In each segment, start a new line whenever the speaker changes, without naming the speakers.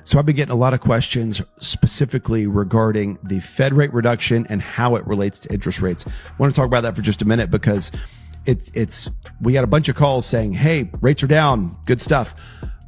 So I've been getting a lot of questions specifically regarding the Fed rate reduction and how it relates to interest rates. I want to talk about that for just a minute because we got a bunch of calls saying, hey, rates are down, good stuff.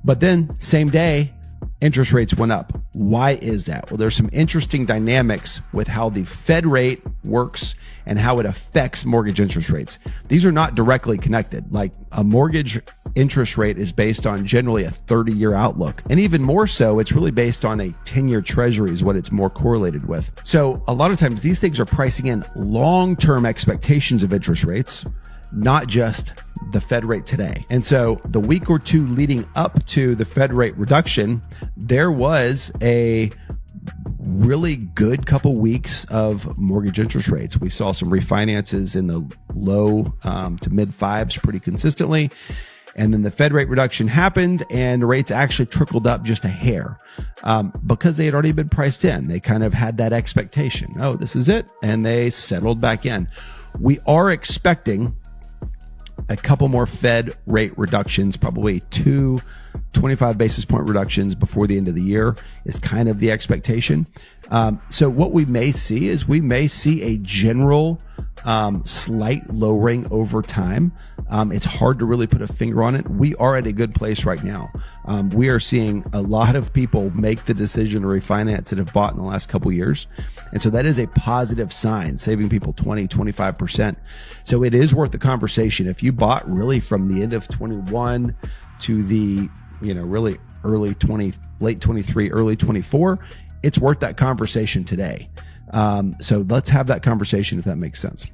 But then same day, interest rates went up. Why is that? Well, there's some interesting dynamics with how the Fed rate works and how it affects mortgage interest rates. These are not directly connected. Like a mortgage interest rate is based on generally a 30-year outlook. And even more so, it's really based on a 10-year treasury is what it's more correlated with. So a lot of times these things are pricing in long-term expectations of interest rates, not just the Fed rate today. And so the week or two leading up to the Fed rate reduction, there was a really good couple weeks of mortgage interest rates. We saw some refinances in the low to mid fives pretty consistently. And then the Fed rate reduction happened and rates actually trickled up just a hair because they had already been priced in. They kind of had that expectation. Oh, this is it. And they settled back in. We are expecting a couple more Fed rate reductions, probably 25 basis point reductions before the end of the year is kind of the expectation. So what we may see is we may see a general slight lowering over time. It's hard to really put a finger on it. We are at a good place right now. We are seeing a lot of people make the decision to refinance that have bought in the last couple of years. And so that is a positive sign, saving people 20, 25%. So it is worth the conversation. If you bought really from the end of 21 to the, really early 20, late 23, early 24, it's worth that conversation today. So let's have that conversation if that makes sense.